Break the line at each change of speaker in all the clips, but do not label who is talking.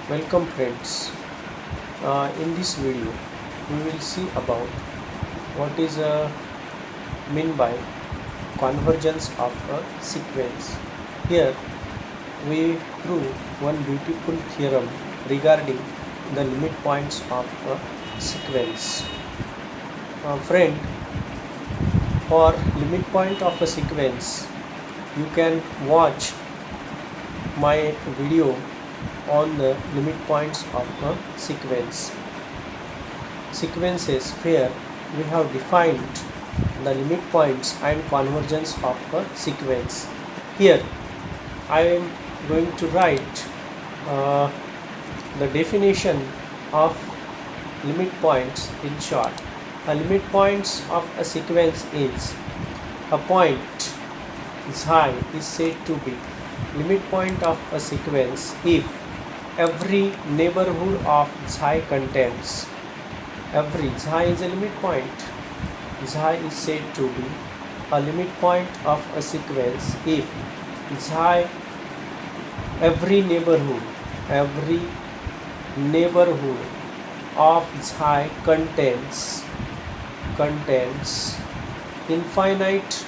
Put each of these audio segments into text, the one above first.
Welcome friends. In this video we will see about what is mean by convergence of a sequence. Here we prove one beautiful theorem regarding the limit points of a sequence. Friend, for limit point of a sequence you can watch my video on the limit points of a sequences where we have defined the limit points and convergence of a sequence. Here I am going to write the definition of limit points in short. A limit points of a sequence is a point xi is said to be limit point of a sequence if every neighborhood of xi contains every xi is a limit point. Xi is said to be a limit point of a sequence if xi every neighborhood of xi contains infinite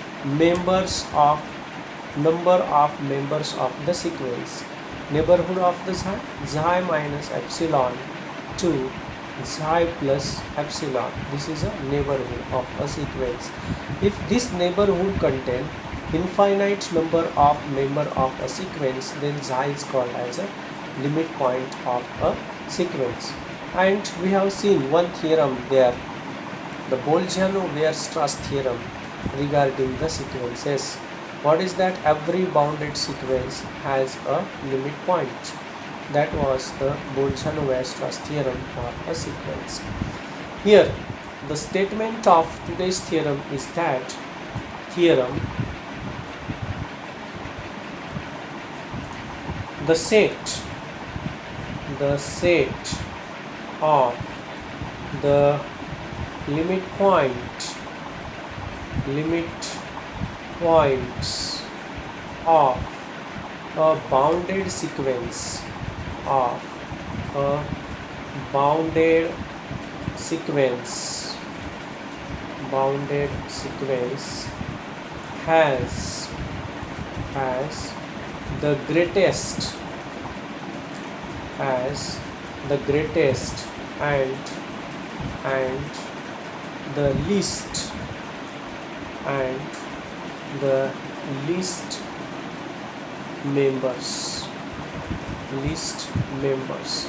number of members of the sequence. Neighborhood of the xi minus epsilon to xi plus epsilon. This is a neighborhood of a sequence. If this neighborhood contain infinite number of member of a sequence, then xi is called as a limit point of a sequence. And we have seen one theorem there, the Bolzano-Weierstrass theorem regarding the sequences. What is that? Every bounded sequence has a limit point. That was the Bolzano-Weierstrass theorem for a sequence. Here the statement of today's theorem is that the set of the limit points of a bounded sequence has the greatest and the least members.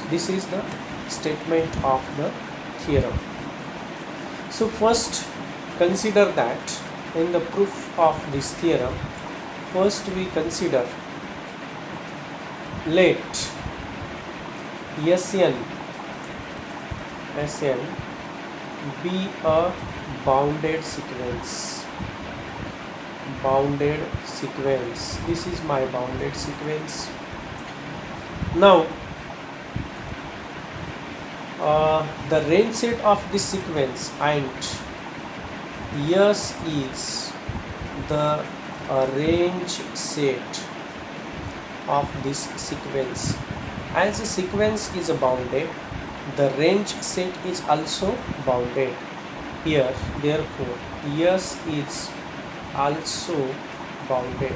This is the statement of the theorem. So first consider that in the proof of this theorem, first we consider let Sn be a bounded sequence. This is my bounded sequence. Now the range set of this sequence and S is the range set of this sequence. As a sequence is bounded, the range set is also bounded. Here therefore S is also bounded.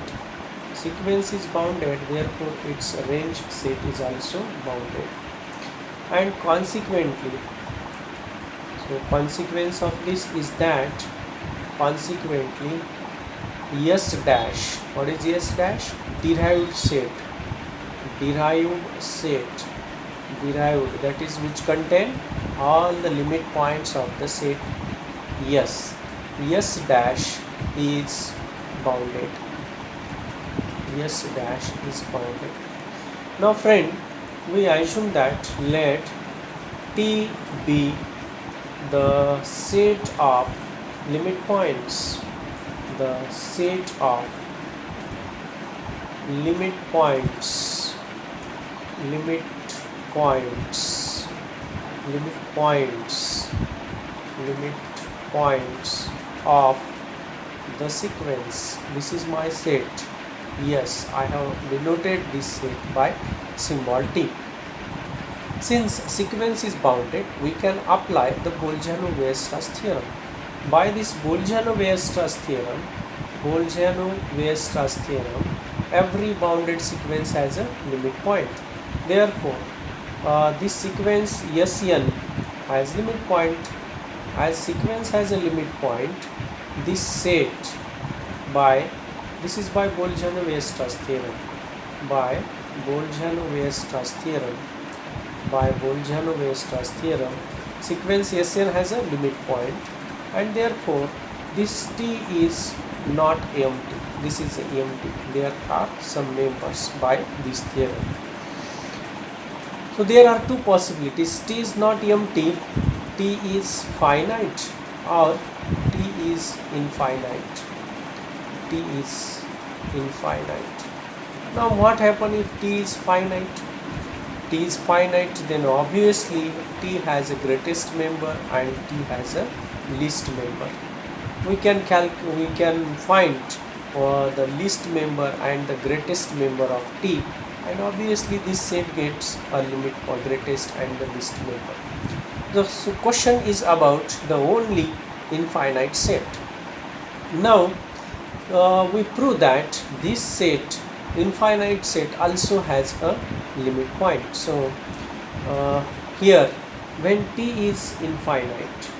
Sequence is bounded, therefore its range set is also bounded. And consequently, so consequence of this is that consequently S dash, what is S dash? Derived set, that is which contain all the limit points of the set S. S dash is bounded. Now friend, we assume that let T be the set of limit points. The set of limit points of the sequence. This is my set. Yes, I have denoted this set by symbol T. Since sequence is bounded, we can apply the Bolzano-Weierstrass theorem. By this Bolzano-Weierstrass theorem, every bounded sequence has a limit point. Therefore, this sequence Sn has limit point. As sequence has a limit point, this set this is by Bolzano-Weierstrass theorem. By Bolzano-Weierstrass theorem, sequence Sn has a limit point, and therefore this T is not empty. This is empty. There are some members by this theorem. So there are two possibilities. T is not empty, T is finite, or T is infinite. T is infinite. Now what happens if T is finite? T is finite, then obviously T has a greatest member and T has a least member. We can find the least member and the greatest member of T, and obviously this set gets a limit for greatest and the least member. The question is about the only infinite set. Now we prove that this set, infinite set, also has a limit point. So here, when T is infinite,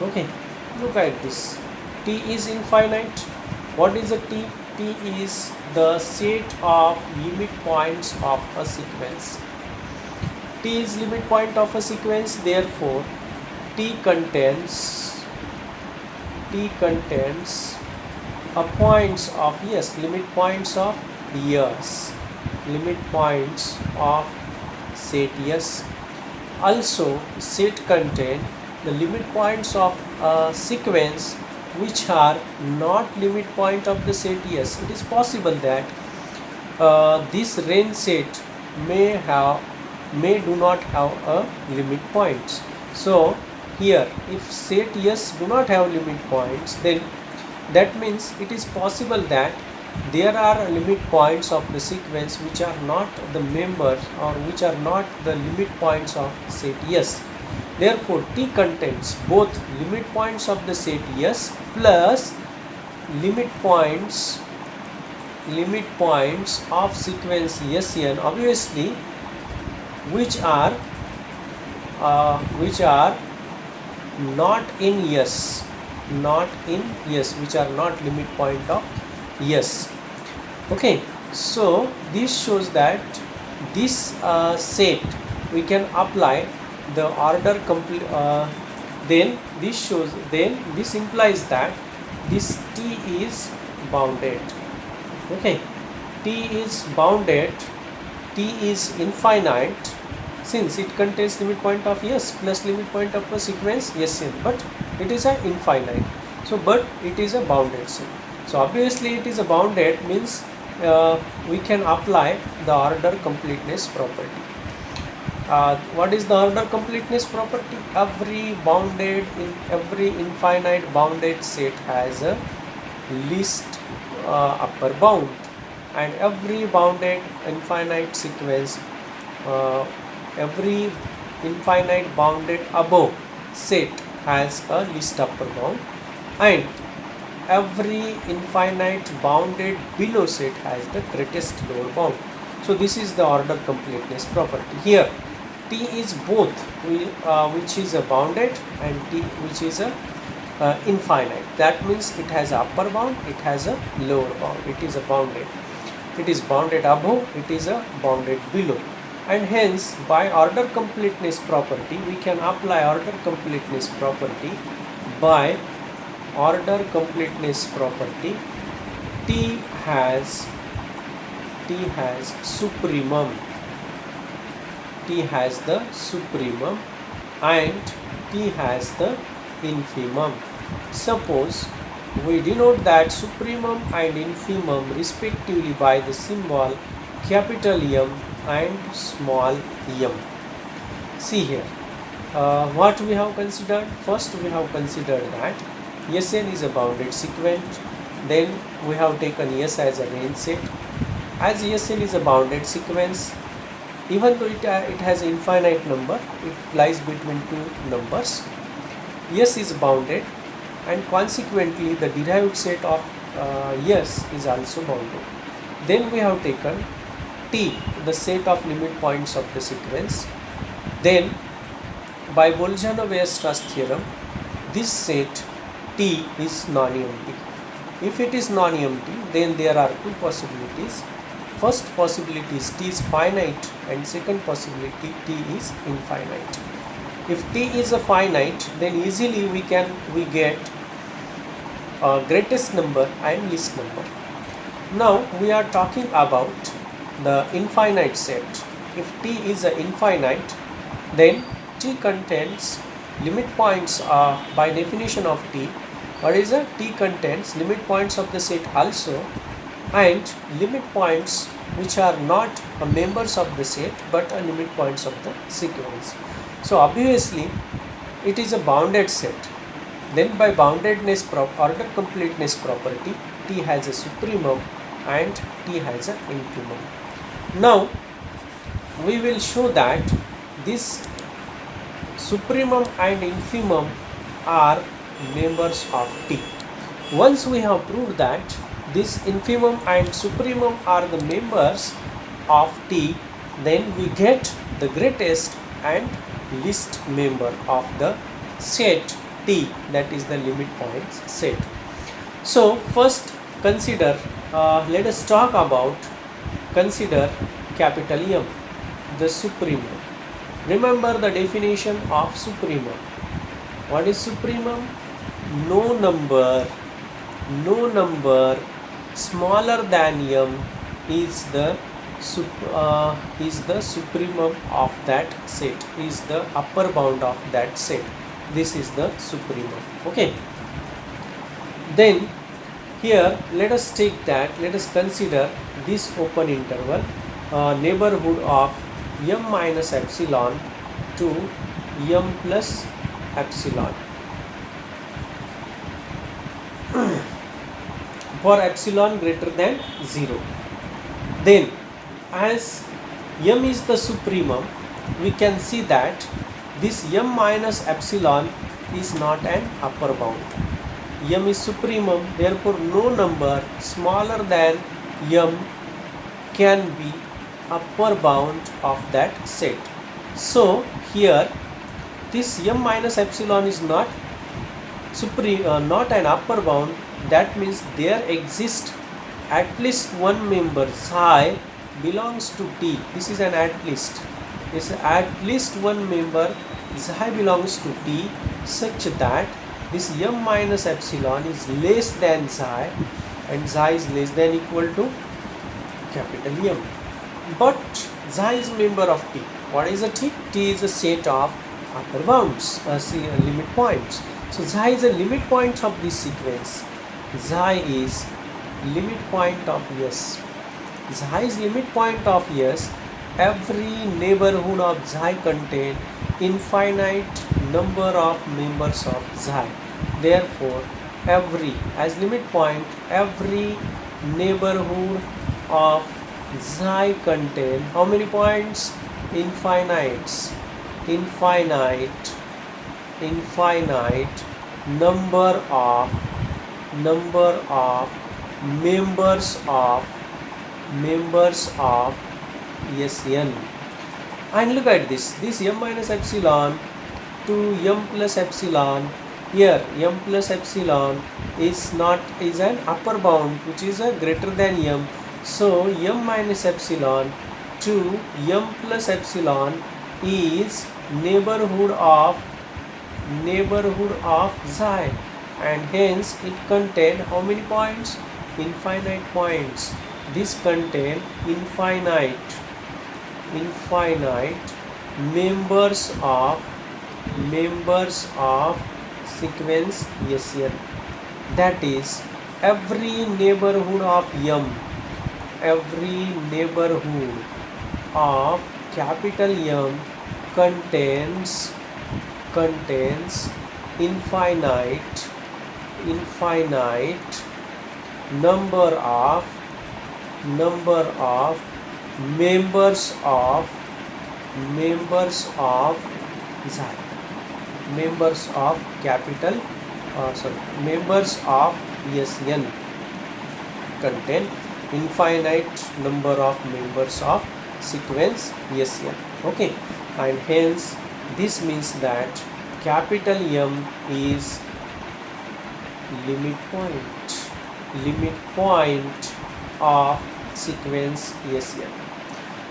okay, look at this. T is infinite. What is a T? T is the set of limit points of a sequence. T is limit point of a sequence, therefore T contains a points of limit points of limit points of set S. Also set contain the limit points of a sequence which are not limit point of the set S. It is possible that this range set may do not have a limit points. So here, if set S do not have limit points, then that means it is possible that there are limit points of the sequence which are not the members, or which are not the limit points of set S. Therefore T contains both limit points of the set S plus limit points of sequence Sn, obviously, which are not in S, which are not limit point of S. Okay, so this shows that this set we can apply the order complete. Then this implies that this T is bounded. Okay, T is bounded. T is infinite, since it contains limit point of S plus limit point of a sequence Sn, but it is a infinite. So but it is a bounded set. So obviously it is a bounded, means we can apply the order completeness property. What is the order completeness property? Every infinite bounded set has a least upper bound, and every bounded infinite sequence, every infinite bounded above set has a least upper bound, and every infinite bounded below set has the greatest lower bound. So this is the order completeness property. Here T is both, which is a bounded, and T which is a infinite. That means it has a upper bound, it has a lower bound. It is a bounded. It is bounded above, it is a bounded below. And hence by order completeness property we can apply order completeness property. By order completeness property, T has supremum. T has the supremum and T has the infimum. Suppose we denote that supremum and infimum respectively by the symbol capital M and small m. See here, what we have considered. First we have considered that Sn is a bounded sequence. Then we have taken S as a range set. As SL is a bounded sequence, even though it has infinite number, it lies between two numbers. S is bounded, and consequently the derived set of S is also bounded. Then we have taken T, the set of limit points of the sequence. Then by Bolzano-Weierstrass theorem, this set T is non-empty. If it is non-empty, then there are two possibilities. First possibility is T is finite, and second possibility T is infinite. If T is a finite, then easily we get greatest number and least number. Now we are talking about the infinite set. If T is a infinite, then T contains limit points by definition of T. What is a T contains limit points of the set also, and limit points which are not members of the set but are limit points of the sequence. So obviously it is a bounded set. Then by boundedness order completeness property, T has a supremum and T has an infimum. Now we will show that this supremum and infimum are members of T. Once we have proved that this infimum and supremum are the members of T, then we get the greatest and least member of the set T, that is the limit points set. So first consider, let us talk about, consider capital M, the supremum. Remember the definition of supremum. What is supremum? No number smaller than M is the supremum of that set, is the upper bound of that set. This is the supremum. Okay. Then here let us take that, let us consider this open interval, neighborhood of M minus epsilon to M plus epsilon. For epsilon greater than 0. Then as M is the supremum, we can see that this M minus epsilon is not an upper bound. M is supremum, therefore no number smaller than M can be upper bound of that set. So here this M minus epsilon is not not an upper bound. That means there exists at least one member psi belongs to T. This is an at least. This at least one member psi belongs to T, such that this M minus epsilon is less than psi, and psi is less than equal to capital M. But psi is member of T. What is a T? T is a set of upper bounds, limit points. So psi is a limit point of this sequence. Psi is limit point of S. Psi is limit point of S. Every neighborhood of psi contain infinite number of members of psi. Therefore, as limit point, every neighborhood of psi contain how many points? Infinites. Infinite number of members of Sn. And look at this M minus epsilon to M plus epsilon. Here M plus epsilon is an upper bound which is a greater than M. So M minus epsilon to M plus epsilon is neighborhood of psi, and hence it contain how many points? Infinite points. This contain infinite members of sequence Sn. That is, every neighborhood of M, every neighborhood of capital M contains infinite number of members of xi, members of capital members of Sn contain infinite number of members of sequence Sn. Okay, and hence this means that capital M is limit point of sequence Sn.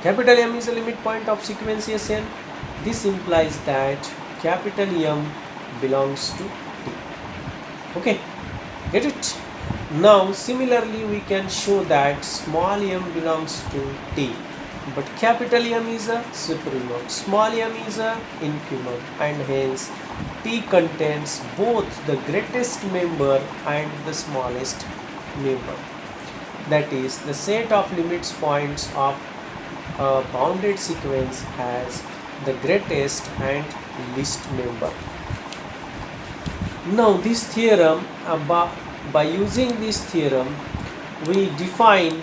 Capital M is a limit point of sequence Sn. This implies that capital M belongs to T. Okay, get it? Now similarly we can show that small m belongs to T, but capital M is a supremum, small m is a infimum, and hence T contains both the greatest member and the smallest member. That is, the set of limits points of a bounded sequence has the greatest and least member. Now this theorem, by using this theorem, we define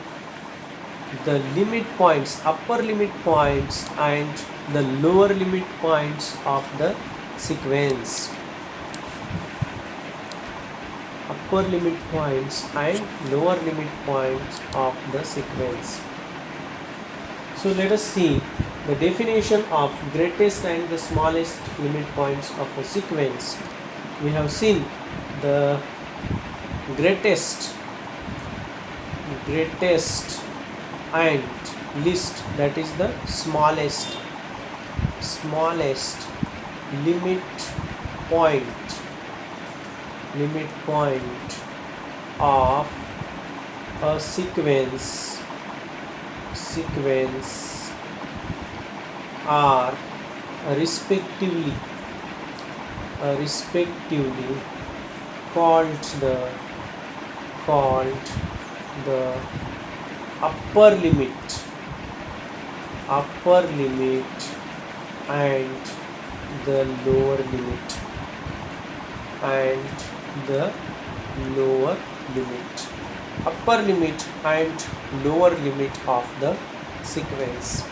the limit points, upper limit points and the lower limit points of the sequence. Upper limit points and lower limit points of the sequence. So let us see the definition of greatest and the smallest limit points of a sequence. We have seen the greatest and least, that is the smallest limit point of a sequence are respectively called the upper limit and the lower limit upper limit and lower limit of the sequence.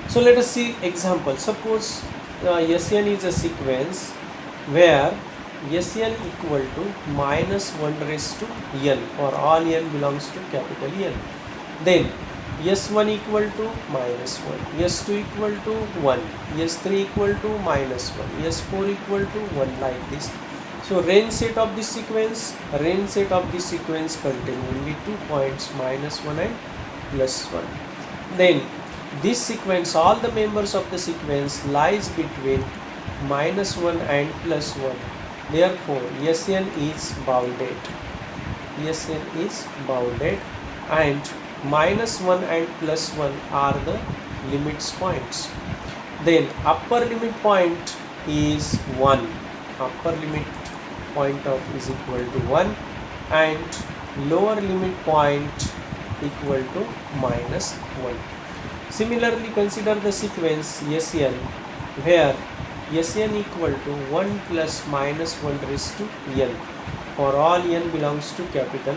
So let us see example. Suppose Sn is a sequence where Sn equal to -1 raised to n for all n belongs to capital N. Then S1 equal to -1, S2 equal to 1, S3 equal to -1, S4 equal to 1, like this. So range set of this sequence contain only 2 points, -1 and +1. Then this sequence, all the members of the sequence lies between -1 and +1. Therefore Sn is bounded and -1 and +1 are the limits points. Then upper limit point is 1, upper limit point of is equal to 1 and lower limit point equal to -1. Similarly, consider the sequence Sn where Sn equal to 1 plus -1 raised to n for all n belongs to capital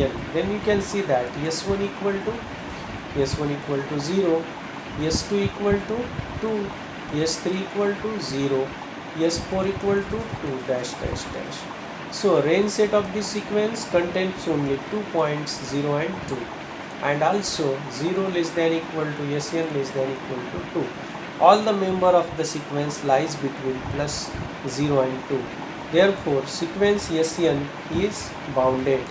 N. Then you can see that S1 equal to 0, S2 equal to 2, S3 equal to 0, S4 equal to 2 dash dash dash. So range set of this sequence contains only 2 points, 0 and 2, and also 0 less than equal to Sn less than equal to 2. All the member of the sequence lies between +0 and 2. Therefore sequence Sn is bounded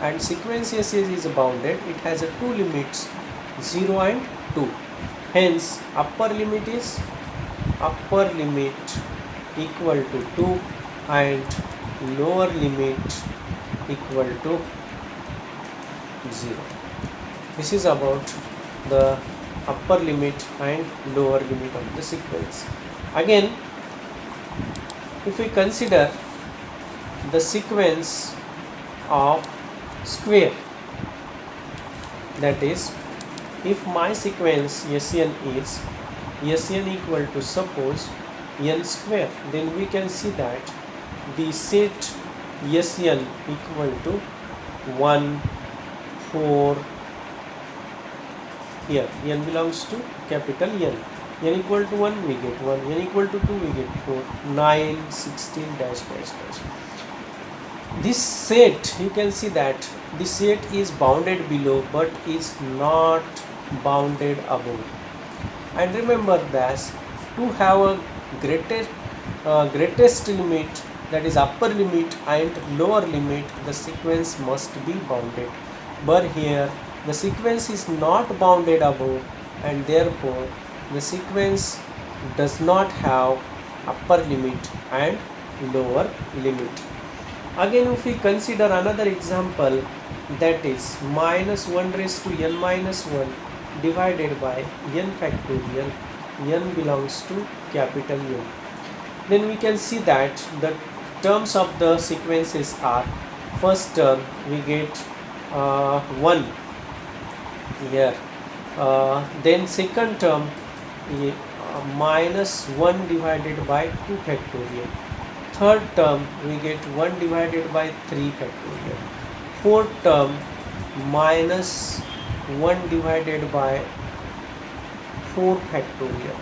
and sequence Sn is bounded. It has a 2 limits, 0 and 2. Hence upper limit equal to 2 and lower limit equal to 0. This is about the upper limit and lower limit of the sequence. Again, if we consider the sequence of square, that is, if my sequence Sn is Sn equal to suppose n square, then we can see that the set Sn equal to 1, 4, here n belongs to capital N. N equal to 1 we get 1, n equal to 2 we get 4, 9, 16 dash dash dash. This set, you can see that this set is bounded below but is not bounded above. And remember that to have a greatest limit, that is upper limit and lower limit, the sequence must be bounded. But here the sequence is not bounded above, and therefore the sequence does not have upper limit and lower limit. Again, if we consider another example, that is minus 1 raised to n minus 1 divided by n factorial, n belongs to capital N. Then we can see that the terms of the sequences are, first term we get 1 here, then second term minus 1 divided by 2 factorial, third term we get 1 divided by 3 factorial, fourth term minus 1 divided by 4 factorial,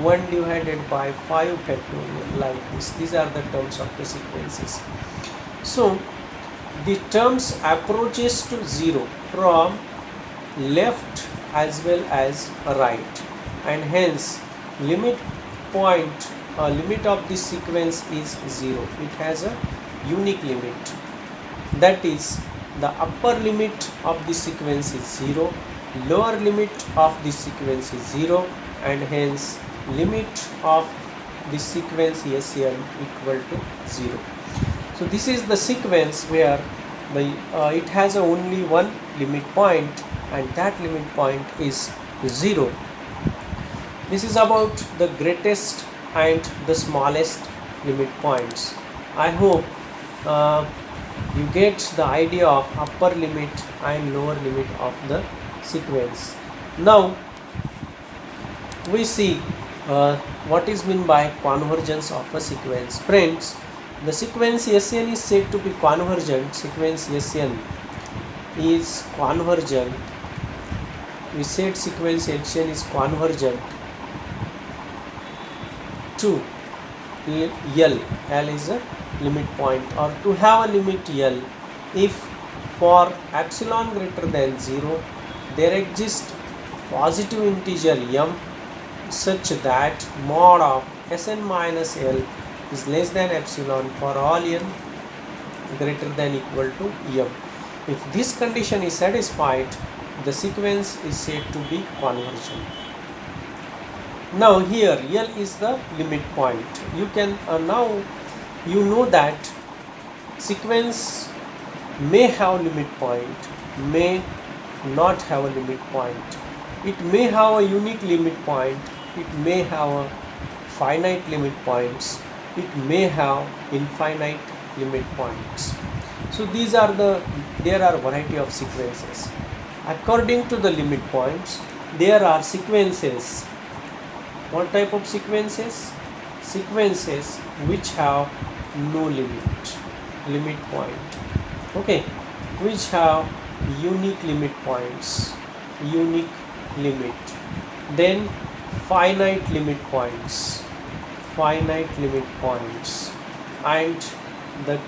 1 divided by 5 factorial, like this. These are the terms of the sequences. So the terms approaches to 0 from left as well as right, and hence limit point limit of this sequence is 0. It has a unique limit, that is the upper limit of the sequence is 0, lower limit of the sequence is 0, and hence limit of the sequence Sn equal to 0. So this is the sequence where it has only one limit point, and that limit point is 0. This is about the greatest and the smallest limit points. I hope you get the idea of upper limit and lower limit of the sequence. Now we see what is meant by convergence of a sequence. Friends, the sequence Sn is said to be convergent. Sequence Sn is convergent. We said sequence Sn is convergent to L. L is a limit point, or to have a limit L if for epsilon greater than 0 there exists positive integer m such that mod of Sn minus L is less than epsilon for all n greater than equal to m. If this condition is satisfied, the sequence is said to be convergent. Now here L is the limit point. You can now you know that sequence may have limit point, may not have a limit point. It may have a unique limit point, it may have a finite limit points, it may have infinite limit points. So there are variety of sequences. According to the limit points, there are sequences. What type of sequences? Sequences which have no limit point. Okay, which have unique limit points, unique limit. Then finite limit points, and the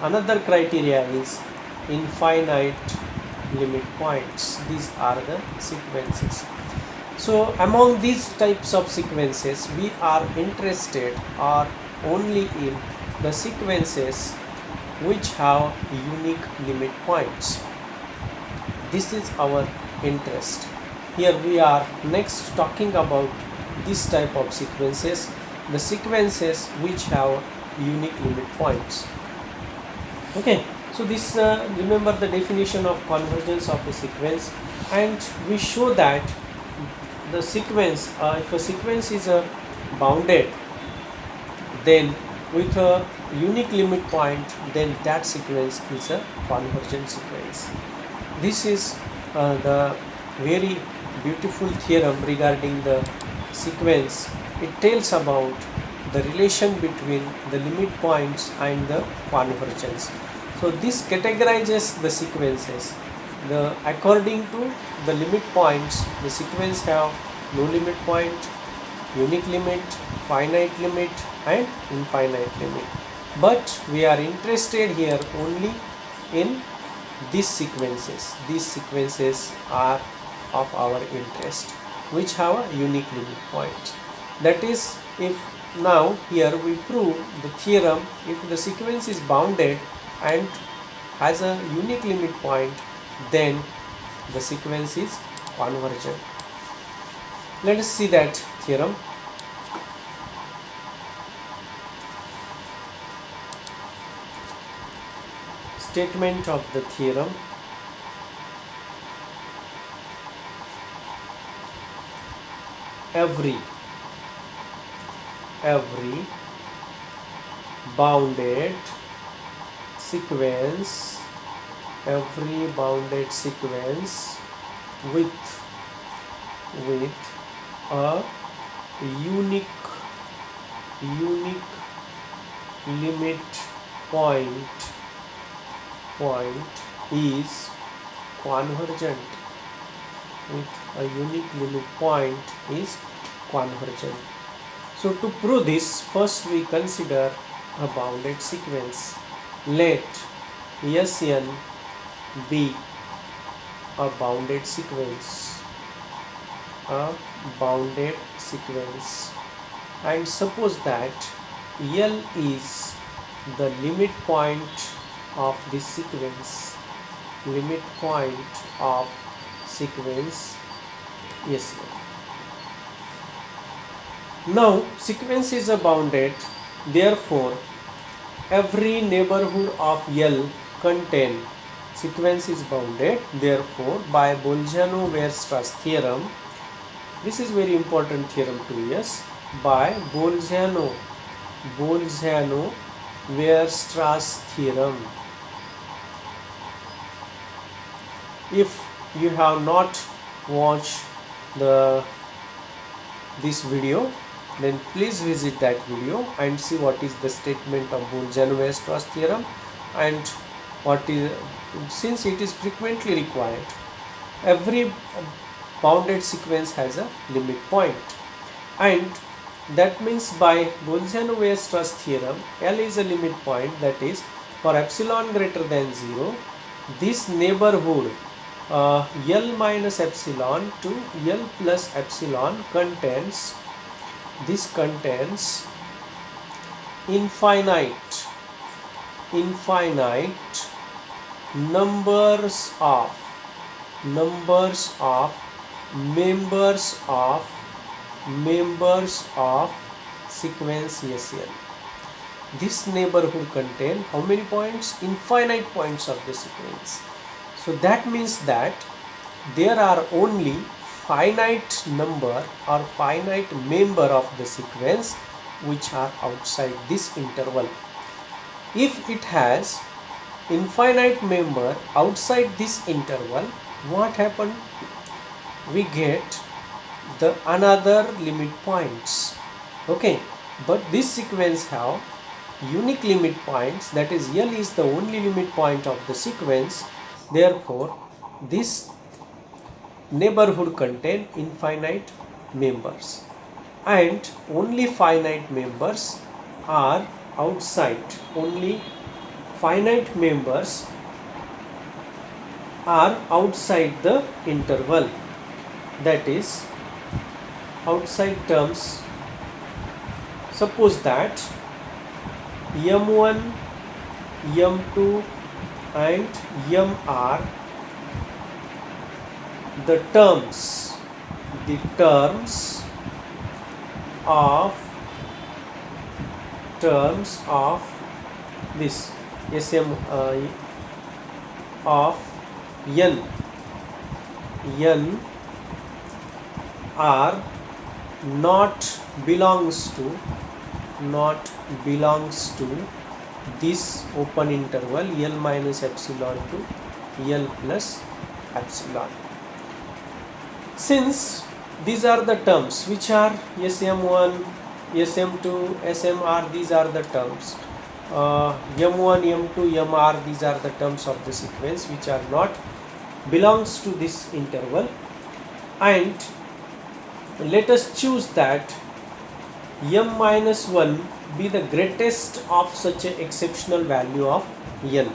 another criteria is infinite limit points. These are the sequences. So among these types of sequences, we are interested or only in the sequences which have unique limit points. This is our interest. Here we are next talking about this type of sequences, the sequences which have unique limit points. Okay, so this remember the definition of convergence of a sequence, and we show that the sequence, if a sequence is bounded, then with a unique limit point, then that sequence is a convergent sequence. This is the very beautiful theorem regarding the sequence. It tells about the relation between the limit points and the convergence. So this categorizes the sequences. According to the limit points, the sequence have no limit point, unique limit, finite limit and infinite limit. But we are interested here only in these sequences. These sequences are of our interest, which have a unique limit point. That is, if now here we prove the theorem, if the sequence is bounded and has a unique limit point, then the sequence is convergent. Let us see that theorem. Statement of the theorem. Every bounded sequence with a unique limit point is convergent. With a unique limit point is convergent. So to prove this, first we consider a bounded sequence. Let Sn be a bounded sequence. And suppose that L is the limit point of this sequence. Sn. Now sequence is bounded, therefore every neighborhood of L contain sequence is bounded, therefore by Bolzano-Weierstrass theorem, this is very important theorem to us, by Bolzano-Weierstrass theorem. If you have not watched this video, then please visit that video and see what is the statement of Bolzano-Weierstrass theorem, and what is, since it is frequently required, every bounded sequence has a limit point, and that means by Bolzano-Weierstrass theorem, L is a limit point, that is for epsilon greater than 0, this neighborhood L minus epsilon to L plus epsilon contains infinite numbers of members of sequence Sn. This neighborhood contain how many points? Infinite points of the sequence. So that means that there are only finite number or finite member of the sequence which are outside this interval. If it has infinite member outside this interval, what happened? We get the another limit points. Okay, but this sequence have unique limit points, that is L is the only limit point of the sequence. Therefore, this neighborhood contain infinite members, and only finite members are outside. Only finite members are outside the interval. That is, outside terms. Suppose that M1, M2 and M are the terms of this Sm of n are not belongs to this open interval L minus epsilon to L plus epsilon. Since these are the terms which are Sm1, SM2, SMR, these are the terms. M1, M2, MR, these are the terms of the sequence which are not belongs to this interval. And let us choose that m minus 1 be the greatest of such an exceptional value of n.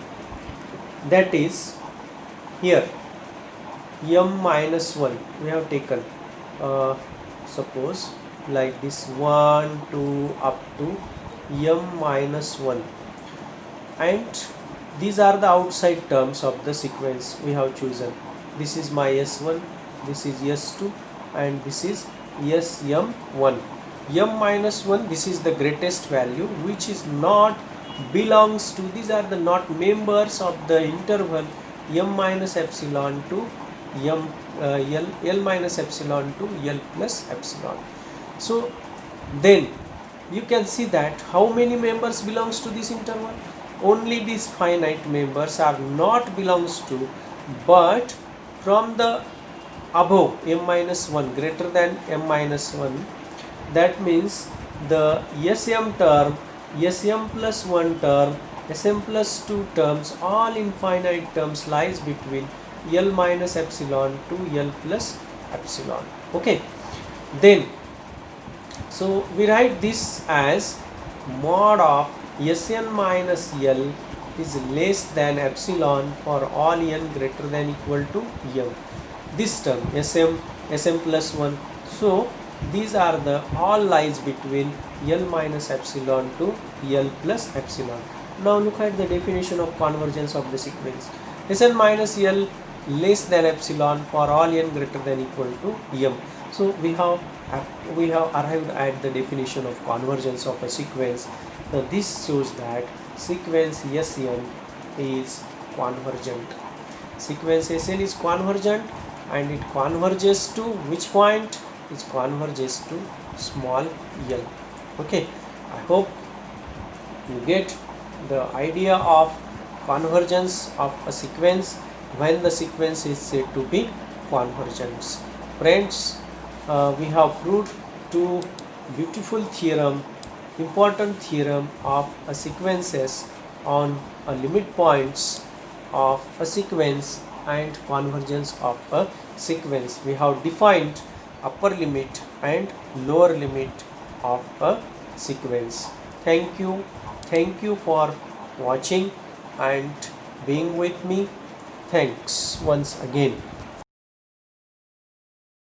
That is, here m minus 1 we have taken, suppose like this 1, 2 up to m minus 1, and these are the outside terms of the sequence we have chosen. This is my S1, this is S2, and this is SM1. M minus 1, this is the greatest value which is not belongs to, these are the not members of the interval m minus epsilon to L minus epsilon to L plus epsilon. So then you can see that how many members belongs to this interval. Only these finite members are not belongs to, but from the above m minus 1 greater than m minus 1, that means the SM term, SM plus 1 term, SM plus 2 terms, all infinite terms lies between L minus epsilon to L plus epsilon. Okay, then so we write this as mod of Sn minus L is less than epsilon for all n greater than equal to m. This term Sm plus 1, so these are the all lies between L minus epsilon to L plus epsilon. Now look at the definition of convergence of the sequence. Sn minus L less than epsilon for all n greater than equal to m. So we have arrived at the definition of convergence of a sequence. Now this shows that sequence Sn is convergent. Sequence Sn is convergent, and it converges to which point? It converges to small l. Okay, I hope you get the idea of convergence of a sequence when the sequence is said to be convergent. Friends, we have proved two beautiful theorem, important theorem of a sequences on a limit points of a sequence and convergence of a sequence. We have defined upper limit and lower limit of a sequence. Thank you for watching and being with me. Thanks once again.